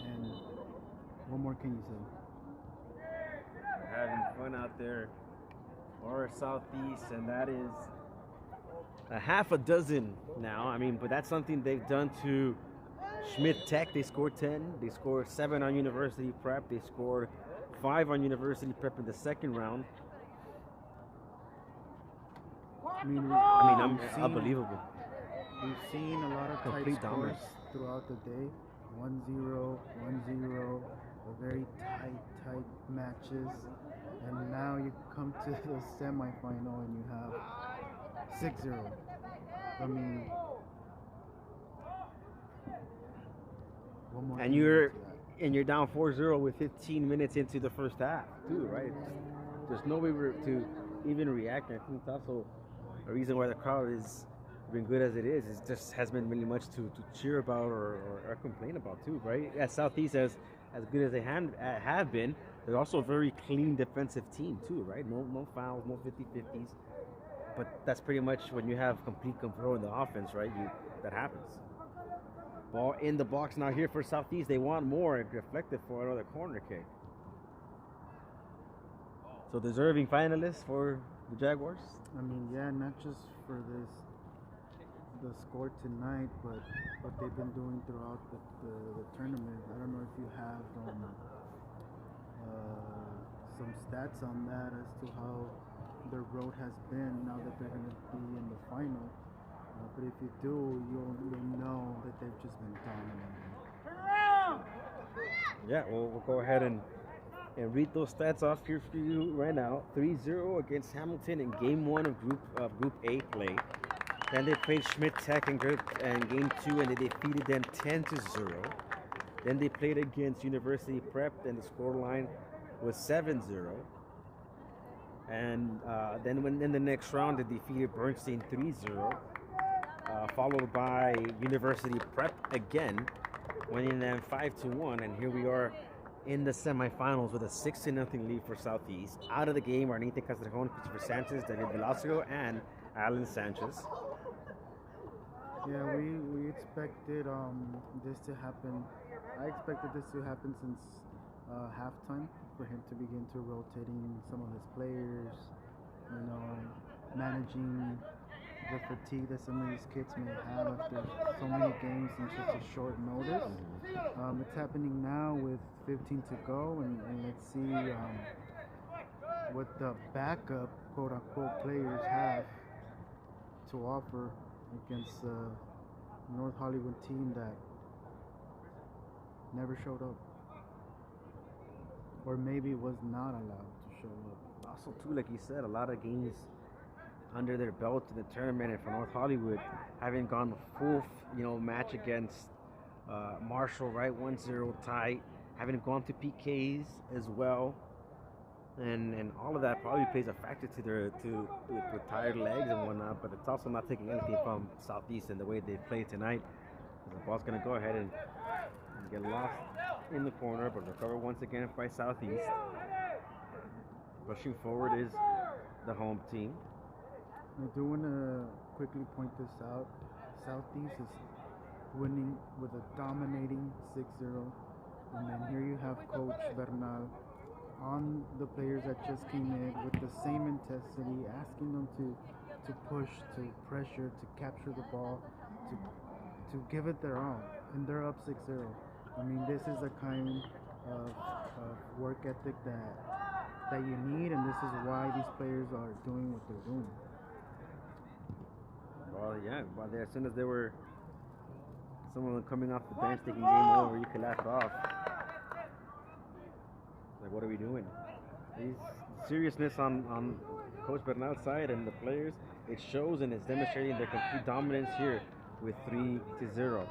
And what more can you say? Having fun out there or Southeast, and that is a half a dozen now. I mean, but that's something they've done to Schmidt Tech. They scored 10. They scored 7 on University Prep. They scored 5 on University Prep in the second round. Unbelievable. We've seen a lot of complete tight scores dominance throughout the day. 1-0, 1-0, very tight matches. And now you come to the semifinal and you have 6-0. I mean, one more. And you're down 4-0 with 15 minutes into the first half, too, right? There's no way to even react. I think it's also a reason why the crowd has been good as it is. It just has been really much to cheer about or complain about, too, right? At Southeast, as good as they have been, they're also a very clean defensive team, too, right? No fouls, no 50-50s. but that's pretty much when you have complete control in the offense, right? That happens. Ball in the box now here for Southeast. They want more. Deflected for another corner kick. So deserving finalists for the Jaguars. I mean, yeah, not just for the score tonight, but what they've been doing throughout the tournament. I don't know if you have some stats on that as to how their road has been now that they're going to be in the final. But if you do, you'll know that they've just been dominating. Yeah, well, we'll go ahead and read those stats off here for you right now. 3-0 against Hamilton in Game 1 of Group A play. Then they played Schmidt Tech in Game 2, and they defeated them 10-0. Then they played against University Prep, and the scoreline was 7-0. And then when in the next round, they defeated Bernstein 3-0, followed by University Prep again, winning them 5-1. And here we are in the semifinals with a 6-0 lead for Southeast. Out of the game are Nathan Castrejon, Christopher Sanchez, David Velasco, and Alan Sanchez. Yeah, we expected this to happen. I expected this to happen since halftime, for him to begin to rotating some of his players, managing the fatigue that some of these kids may have after so many games in such a short notice. It's happening now with 15 to go, and let's see what the backup, quote-unquote, players have to offer against a North Hollywood team that never showed up, or maybe was not allowed to show up. Also, too, like you said, a lot of games under their belt in the tournament, and for North Hollywood, having gone full, match against Marshall, right, 1-0 tie, having gone to PKs as well, and all of that probably plays a factor to their with tired legs and whatnot. But it's also not taking anything from Southeast in the way they played tonight. The ball's going to go ahead and get lost in the corner, but recovered once again by Southeast. Rushing forward is the home team. I do want to quickly point this out. Southeast is winning with a dominating 6-0. And then here you have Coach Bernal on the players that just came in with the same intensity, asking them to push, to pressure, to capture the ball, to give it their all. And they're up 6-0. I mean, this is the kind of work ethic that you need, and this is why these players are doing what they're doing. Well, yeah, as soon as they were someone coming off the bench taking game over, you could laugh it off. Like, what are we doing? Seriousness on Coach Bernal's side and the players, it shows, and it's demonstrating their complete dominance here with 3-0.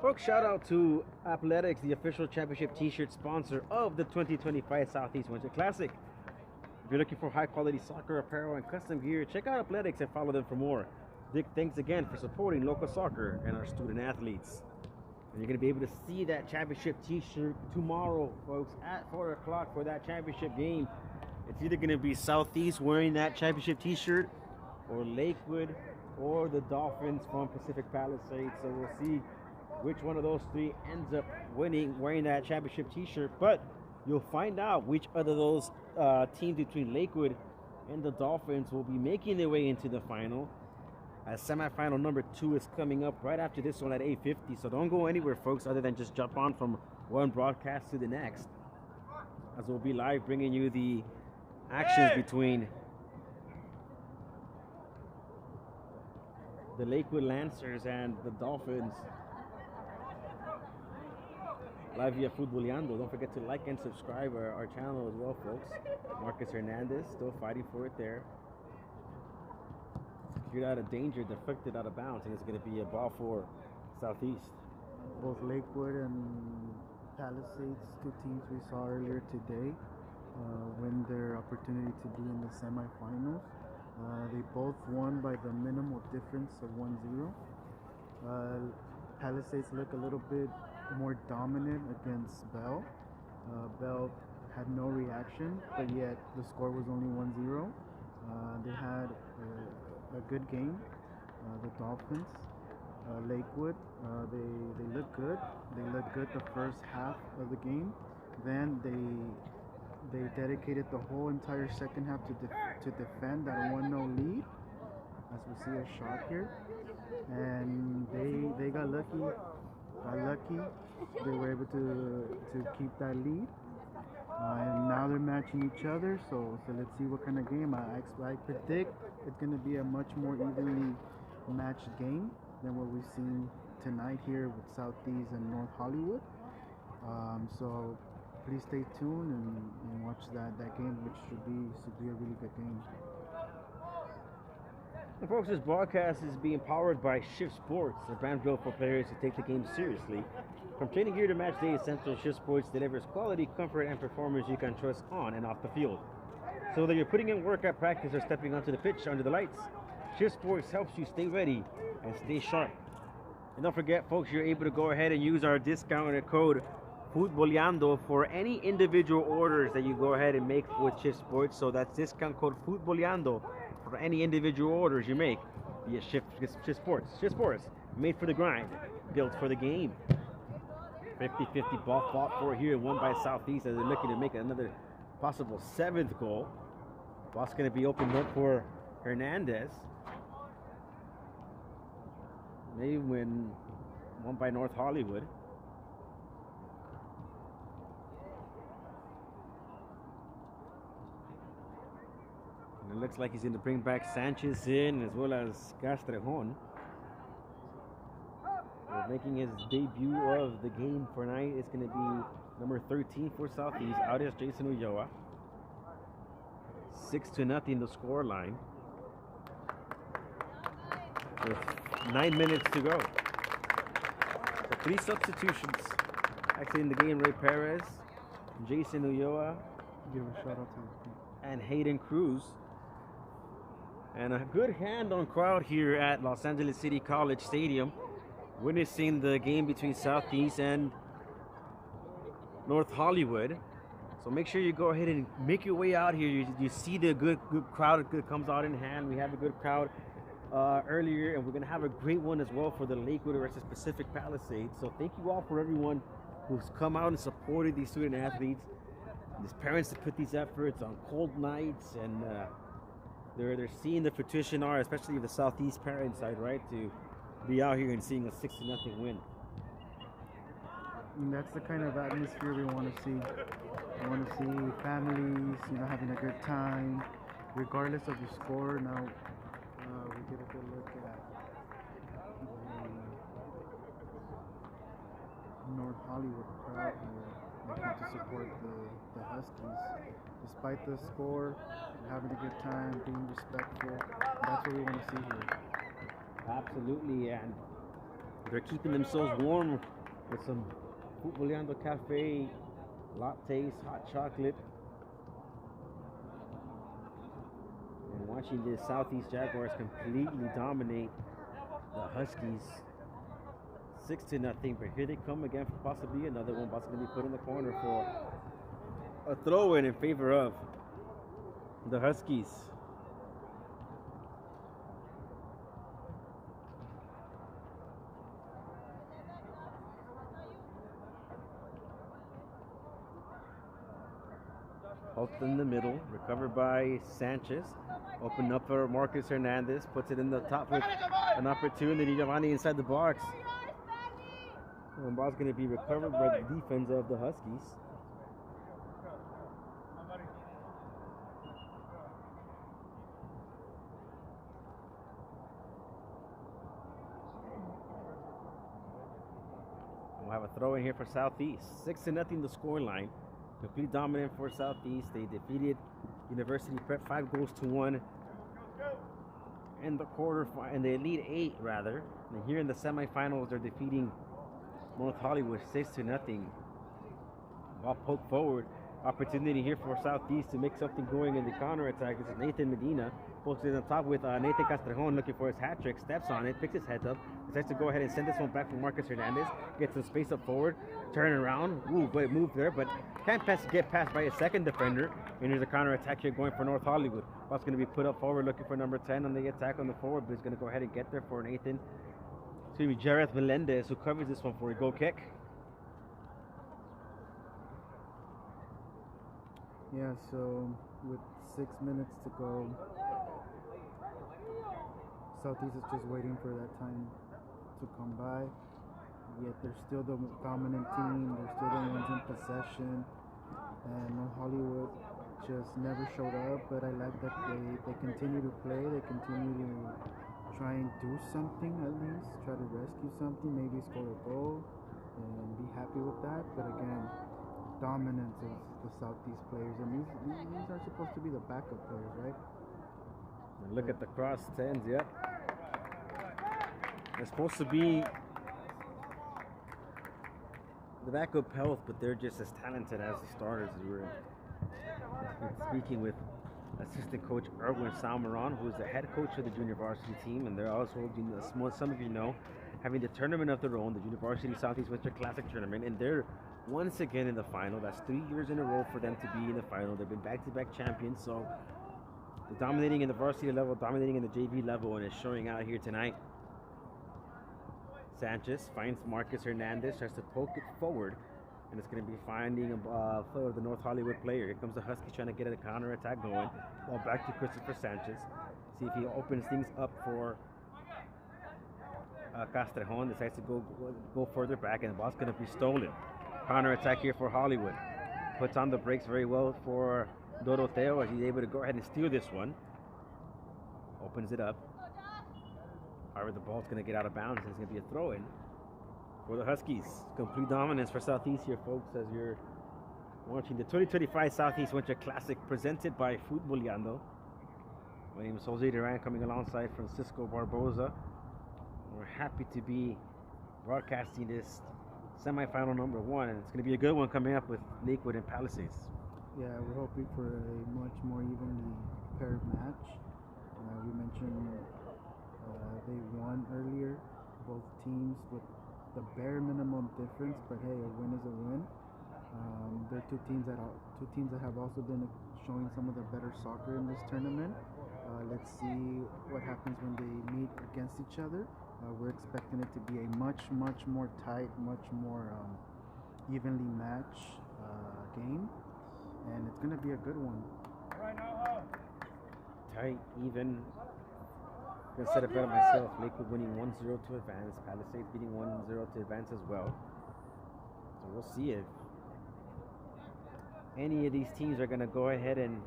Folks, shout out to Athletics, the official championship t-shirt sponsor of the 2025 Southeast Winter Classic. If you're looking for high quality soccer apparel and custom gear, check out Athletics and follow them for more. Dick, thanks again for supporting local soccer and our student athletes. And you're going to be able to see that championship t-shirt tomorrow, folks, at 4 o'clock for that championship game. It's either going to be Southeast wearing that championship t-shirt, or Lakewood, or the Dolphins from Pacific Palisades. So we'll see which one of those three ends up winning, wearing that championship t-shirt. But you'll find out which other those teams between Lakewood and the Dolphins will be making their way into the final. As semifinal number 2 is coming up right after this one at 8:50. So don't go anywhere, folks, other than just jump on from one broadcast to the next, as we'll be live bringing you the actions between the Lakewood Lancers and the Dolphins live via Futboleando. Don't forget to like and subscribe our channel as well, folks. Marcus Hernandez still fighting for it there. Cleared out of danger, deflected out of bounds, and it's going to be a ball for Southeast. Both Lakewood and Palisades, two teams we saw earlier today, win their opportunity to be in the semifinals. They both won by the minimal difference of 1-0. Palisades look a little bit more dominant against Bell. Bell had no reaction, but yet the score was only 1-0. They had a good game. The Dolphins, Lakewood, they look good. They looked good the first half of the game. Then they dedicated the whole entire second half to defend that 1-0 lead. As we see a shot here, and they got lucky. They were able to keep that lead, and now they're matching each other. So let's see what kind of game. I predict it's going to be a much more evenly matched game than what we've seen tonight here with Southeast and North Hollywood. So please stay tuned and watch that game, which should be a really good game. And folks, this broadcast is being powered by Shift Sports, a brand built for players who take the game seriously. From training gear to match day essentials, Shift Sports delivers quality, comfort, and performance you can trust on and off the field. So whether you're putting in work at practice or stepping onto the pitch under the lights, Shift Sports helps you stay ready and stay sharp. And don't forget, folks, you're able to go ahead and use our discounted code FUTBOLEANDO for any individual orders that you go ahead and make with Shift Sports. So that's discount code FUTBOLEANDO for any individual orders you make via Shift Sports. Shift Sports, made for the grind, built for the game. 50-50 ball fought for here, won by Southeast as they're looking to make another possible 7th goal. Ball's going to be opened up for Hernandez. Maybe won by North Hollywood. And it looks like he's going to bring back Sanchez in as well as Castrejon. Making his debut of the game for tonight is going to be number 13 for Southeast, out is Jason Ulloa. 6-0 the score line. With 9 minutes to go. So 3 substitutions. Actually in the game, Ray Perez, Jason Ulloa, Give a shout out to him. And Hayden Cruz. And a good hand on crowd here at Los Angeles City College Stadium, witnessing the game between Southeast and North Hollywood. So make sure you go ahead and make your way out here. You see the good crowd comes out in hand. We have a good crowd earlier, and we're going to have a great one as well for the Lakewood versus Pacific Palisades. So thank you all for everyone who's come out and supported these student athletes. These parents that put these efforts on cold nights, and they're seeing the fruition are, especially the Southeast parent side, right, to be out here and seeing a 6-0 win. And that's the kind of atmosphere we want to see. We want to see families, having a good time, regardless of the score. Now, we get a good look at the North Hollywood crowd here. They came to support the Huskies. Despite the score, having a good time, being respectful. That's what we want to see here. Absolutely, and they're keeping themselves warm with some Futboleando Cafe, lattes, hot chocolate. And watching the Southeast Jaguars completely dominate the Huskies. 6-0, but here they come again for possibly another one. Ball's going to be put in the corner for a throw-in in favor of the Huskies. Hooked in the middle, recovered by Sanchez. Open up for Marcus Hernandez, puts it in the top with an opportunity. Giovanni inside the box. And ball's going to be recovered by the defense of the Huskies. We'll have a throw in here for Southeast. 6-0 the score line. Complete dominant for Southeast. They defeated University Prep 5-1 in the in the Elite 8 rather. And here in the semifinals, they're defeating North Hollywood 6-0. Ball poked forward. Opportunity here for Southeast to make something going in the counter attack. This is Nathan Medina. Posted on top with Nathan Castrejon looking for his hat trick. Steps on it, picks his head up. Decides to go ahead and send this one back for Marcus Hernandez. Gets some space up forward. Turn around. Ooh, great move there, but can't get past by a second defender. And there's a counter attack here going for North Hollywood. Ball's going to be put up forward looking for number 10 on the attack on the forward, but he's going to go ahead and get there for Nathan. It's going to be Jareth Melendez who covers this one for a goal kick. Yeah, so with 6 minutes to go, Southeast is just waiting for that time to come by. Yet they're still the dominant team. They're still the ones in possession. And North Hollywood just never showed up. But I like that they continue to play. They continue to try and do something at least. Try to rescue something. Maybe score a goal and be happy with that. But again, dominance of the Southeast players. And these are supposed to be the backup players, right? And look at the cross tens, yep. They're supposed to be the backup health, but they're just as talented as the starters. We were speaking with assistant coach Erwin Salmeron, who is the head coach of the junior varsity team, and they're also, some of you know, having the tournament of their own, the Junior Varsity Southeast Winter Classic Tournament, and they're once again in the final. That's 3 years in a row for them to be in the final. They've been back-to-back champions, so they're dominating in the varsity level, dominating in the JV level, and it's showing out here tonight. Sanchez finds Marcus Hernandez, tries to poke it forward, and it's going to be finding for the North Hollywood player. Here comes the Huskies trying to get a counter attack going. Ball back to Christopher Sanchez. See if he opens things up for Castrejon. Decides to go further back, and the ball's going to be stolen. Counter attack here for Hollywood. Puts on the brakes very well for Doroteo as he's able to go ahead and steal this one. Opens it up. However, the ball's going to get out of bounds, and it's going to be a throw-in for the Huskies. Complete dominance for Southeast here, folks, as you're watching the 2025 Southeast Winter Classic presented by Futboleando. My name is Jose Duran, coming alongside Francisco Barboza. We're happy to be broadcasting this semifinal number 1, and it's going to be a good one coming up with Lakewood and Palisades. Yeah, we're hoping for a much more evenly paired match. We mentioned they won earlier, both teams with the bare minimum difference, but hey, a win is a win. They're two teams that have also been showing some of the better soccer in this tournament. Let's see what happens when they meet against each other. We're expecting it to be a much more tight, much more evenly matched game, and it's going to be a good one. Tight, even. I'm going to set a bet on myself. Lakewood winning 1-0 to advance. Palisades beating 1-0 to advance as well. So we'll see if any of these teams are going to go ahead and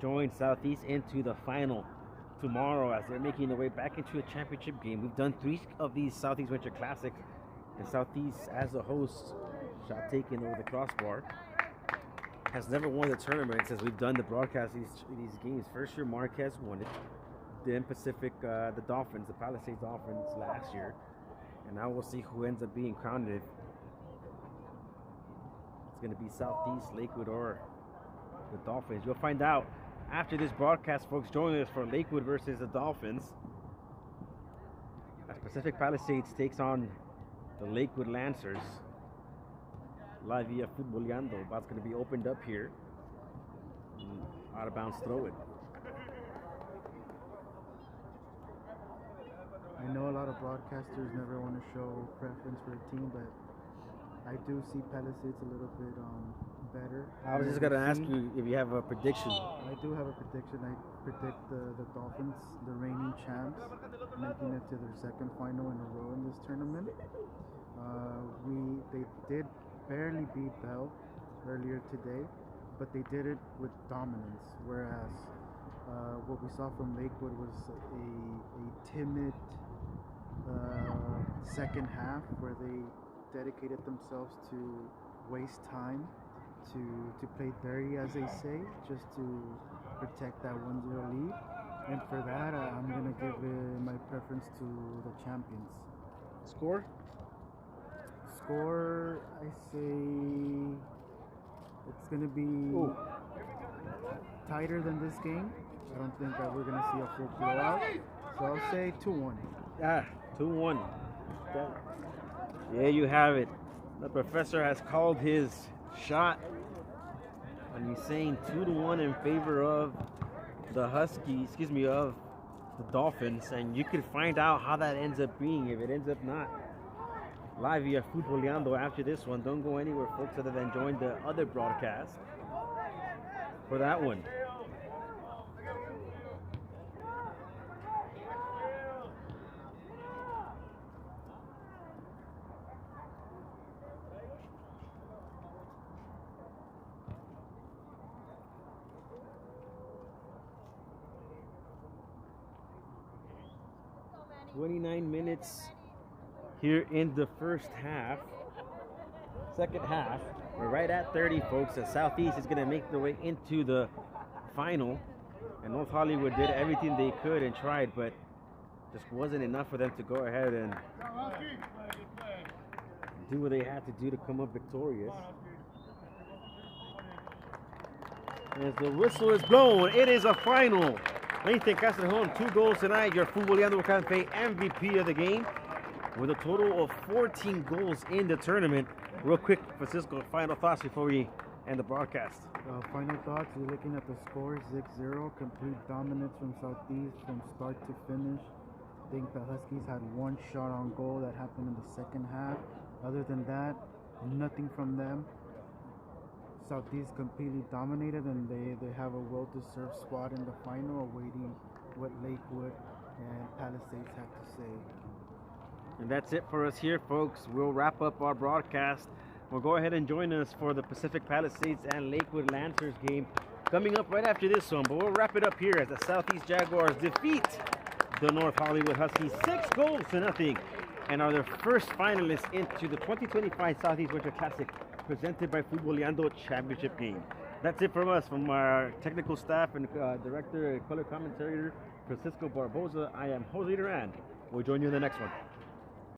join Southeast into the final tomorrow as they're making their way back into a championship game. We've done 3 of these Southeast Winter Classics, and Southeast, as a host, shot taken over the crossbar, has never won the tournament since we've done the broadcast of these games. First year Marquez won it, then Pacific, the Dolphins, the Palisades Dolphins last year, and now we'll see who ends up being crowned. It's going to be Southeast, Lakewood, or the Dolphins. You'll find out after this broadcast, folks. Joining us for Lakewood versus the Dolphins, as Pacific Palisades takes on the Lakewood Lancers. Live via Futboleando. Ball's going to be opened up here. Out of bounds throw it. I know a lot of broadcasters never want to show preference for a team, but I do see Palisades a little bit better. I was just going to ask you if you have a prediction. I do have a prediction. I predict the Dolphins, the reigning champs, making it to their second final in a row in this tournament. They did barely beat Bell earlier today, but they did it with dominance, whereas what we saw from Lakewood was a timid second half where they dedicated themselves to waste time, to play dirty, as they say, just to protect that 1-0 lead. And for that, I'm going to give my preference to the champions. Score, I say It's going to be tighter than this game. I don't think that we're going to see a full blowout. So I'll say 2-1. 2-1. There you have it. The professor has called his shot, and he's saying 2-1 in favor of the Huskies. Of the Dolphins. And you can find out how that ends up being if it ends up not live via Futboleando after this one. Don't go anywhere, folks, other than join the other broadcast for that one. .29 here in the first half. Second half, we're right at 30, folks. The Southeast is going to make their way into the final. And North Hollywood did everything they could and tried, but just wasn't enough for them to go ahead and do what they had to do to come up victorious. As the whistle is blown, it is a final. Nathan Castrejón, 2 goals tonight. Your Futboleando Cafe MVP of the game with a total of 14 goals in the tournament. Real quick, Francisco, final thoughts before we end the broadcast. Final thoughts, you're looking at the score, 6-0, complete dominance from Southeast from start to finish. I think the Huskies had 1 shot on goal that happened in the second half. Other than that, nothing from them. Southeast completely dominated, and they have a well-deserved spot in the final, awaiting what Lakewood and Palisades have to say. And that's it for us here, folks. We'll wrap up our broadcast. We'll go ahead and join us for the Pacific Palisades and Lakewood Lancers game coming up right after this one. But we'll wrap it up here as the Southeast Jaguars defeat the North Hollywood Huskies 6-0 and are the first finalists into the 2025 Southeast Winter Classic presented by Futboleando Championship game. That's it from us, from our technical staff and director and color commentator Francisco Barboza. I am Jose Duran. We'll join you in the next one.